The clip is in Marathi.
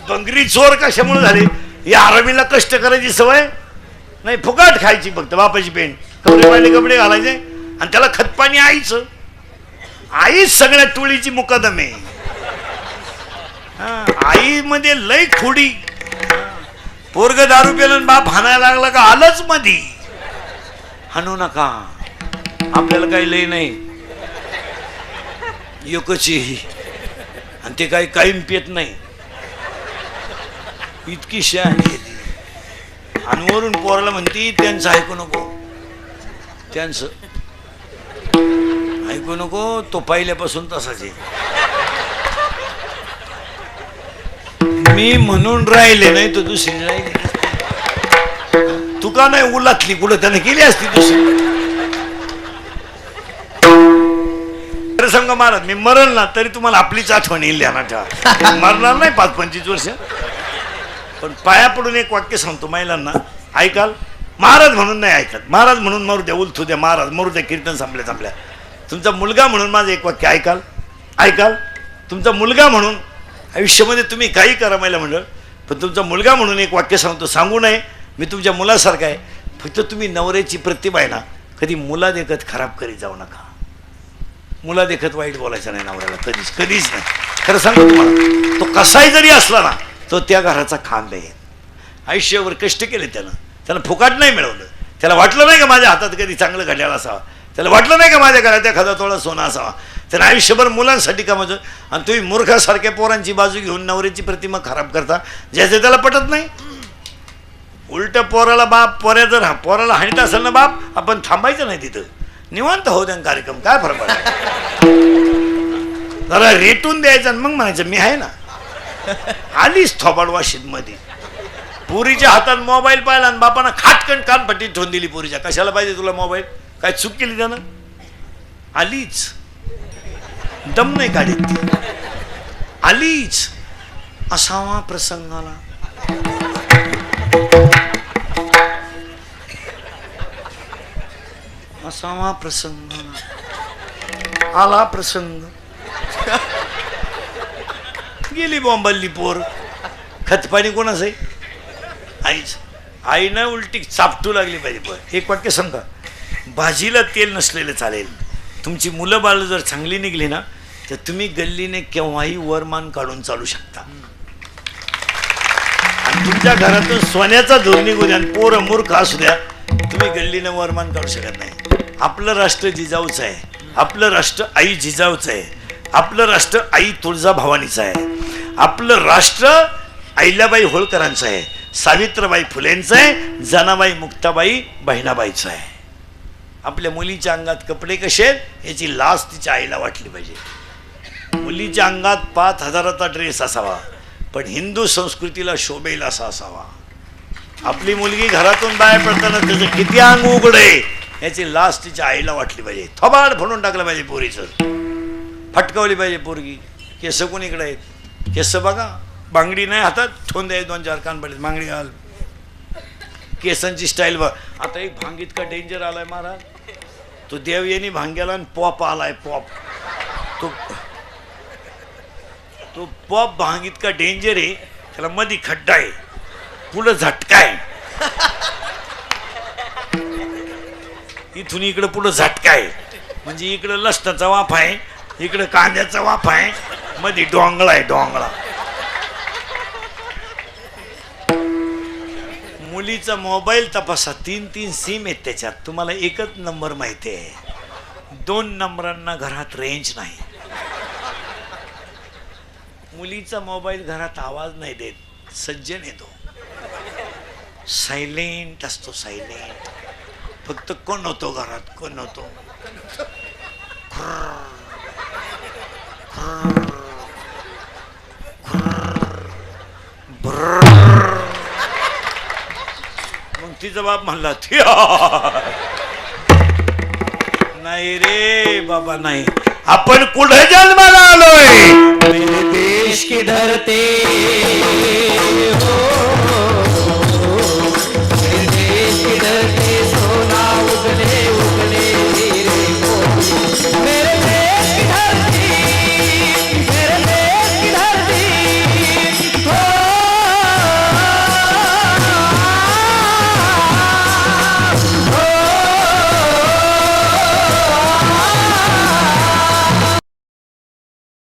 बंगरी चोर कशामुळे झाली? या आरामीला कष्ट करायची सवय नाही, फुकट खायची फक्त बापाची पेंट, कपडे पाहिले कपडे घालायचे आणि त्याला खतपाणी आईचं. आईच सगळ्या टोळीची मुकादम आहे. आई मध्ये लय खोडी. पोरग दारू पेलं बाप हाणायला लागला का आलंच मधी. हाणू नका, आपल्याला काही लय नाही, एकची आणि ते काही कायम पेत नाही, इतकी शहाणी आहे. आणि वरून पोराला म्हणती त्यांचं ऐकू नको, त्यांचं ऐकू नको, तो पहिल्यापासून तसाच आहे. मी म्हणून राहिले नाही तर दुसरी राहिली. तुका नाही उलातली कुठं त्याने केली असती दुसरी. सांग महाराज, मी मरण ना तरी तुम्हाला आपलीच आठवण येईल ध्यानात ठेवा. मरणार नाही 5-25 वर्ष, पण पाया पडून एक वाक्य सांगतो महिलांना, ऐकाल? महाराज म्हणून नाही ऐकत, महाराज म्हणून मरू द्या, उलथू द्या, महाराज मरू द्या, कीर्तन संपल्या. तुमचा मुलगा म्हणून माझं एक वाक्य ऐकाल? ऐकाल? तुमचा मुलगा म्हणून आयुष्यामध्ये तुम्ही काही करा महिला मंडळ, पण तुमचा मुलगा म्हणून एक वाक्य सांगतो, सांगू नये, मी तुमच्या मुलासारखा आहे. फक्त तुम्ही नवऱ्याची प्रतिभा आहे ना, कधी मुला देखत खराब करीत जाऊ नका. मुला देखत वाईट बोलायचं नाही नवऱ्याला, कधीच कधीच नाही. खरं सांगतो तुम्हाला, तो कसाही जरी असला ना, तो त्या घराचा खांब आहे. आयुष्यावर कष्ट केले त्याला फुकाट नाही मिळवलं. त्याला वाटलं नाही का माझ्या हातात कधी चांगलं घड्याळ असावा, त्याला वाटलं नाही का माझ्या घरात एखादा थोडा सोना असावा. त्याला आयुष्यभर मुलांसाठी कामाचं. आणि तुम्ही मूर्खासारख्या पोरांची बाजू घेऊन नवऱ्याची प्रतिमा खराब करता, ज्याचे त्याला पटत नाही. उलट पोराला बाप, पोराला हाणीत असेल ना बाप, आपण थांबायचं नाही तिथं, निवांत होऊ द्या कार्यक्रम, काय फरक पडला. जरा रेटून द्यायचं आणि मग म्हणायचं मी आहे ना. आलीच थोबाड वाशीत मध्ये, पुरीच्या हातात मोबाईल पाहिला आणि बापानं खाटकन कानपट्टी ठेवून दिली पुरीच्या. कशाला पाहिजे तुला मोबाईल? काय चूक केली त्यानं? आलीच, दम नाही काढीत ती, आलीच. असावा प्रसंगाला असावा प्रसंग, आला प्रसंग, गेली बॉम्बल्ली पोर. खतपाणी कोणाच आहे? आईच. आई ना उलटी चापटू लागली पाहिजे. पण एक वाक्य सांगा, भाजीला तेल नसलेलं चालेल. तुमची मुलं बाळ जर चांगली निघली ना, तर तुम्ही गल्लीने केव्हाही वरमान काढून चालू शकता. आणि तुमच्या घरातून सोन्याचा धूर निघू द्या आणि पोरं मूर्ख असू द्या, तुम्ही गल्लीने वरमान काढू शकत नाही. आपलं राष्ट्र जिजाऊचं आहे, आपलं राष्ट्र आई जिजाऊचं आहे, आपलं राष्ट्र आई तुळजाभवानीचं आहे, आपलं राष्ट्र अहिल्याबाई होळकरांचं आहे, सावित्रीबाई फुलेंचं आहे, जनाबाई मुक्ताबाई बहिणाबाईचं आहे. आपल्या मुलीच्या अंगात कपडे कसे आहेत याची लाज तिच्या आईला वाटली पाहिजे. मुलीच्या अंगात 5,000चा ड्रेस असावा, पण हिंदू संस्कृतीला शोभेल असा असावा. आपली मुलगी घरातून बाहेर पडताना त्याचं किती अंग उघडे याची लाज तिच्या आईला वाटली पाहिजे. थोबाड फोडून टाकलं पाहिजे पोरीचं, फटकावली पाहिजे पोरगी. केस कोणीकडे आहेत? केस बघा, बांगडी नाही हातात, ठोंदे आहे 2-4 कान पडले, बांगडी घाल. केसांची स्टाईल बघ. आता एक भांग इतका डेंजर आलाय महाराज, तो देवयानी भांग्याला आणि पॉप आलाय, पॉप. तो पॉप भांग इतका डेंजर आहे, त्याला मध्ये खड्डा आहे, पुढं झटका आहे, इथून इकडं पुढं झटका आहे. म्हणजे इकडं लसणाचा वाफ आहे, इकडं कांद्याचा वाफ आहे, मध्ये डोंगळा आहे, डोंगळा. मुलीचा मोबाईल तपासा, 3-3 सिम आहेत त्याच्यात. तुम्हाला एकच नंबर माहिती आहे, 2 नंबरांना घरात रेंज नाही. मुलीचा मोबाईल घरात आवाज नाही देत, सज्जन येतो, सायलेंट असतो, सायलेंट. फक्त कोण होतो घरात, कोण होतो, मग तिचा बाप म्हणला नाही रे बाबा नाही, आपण कुठे जन्माला आलोय? मेरे देश की धरती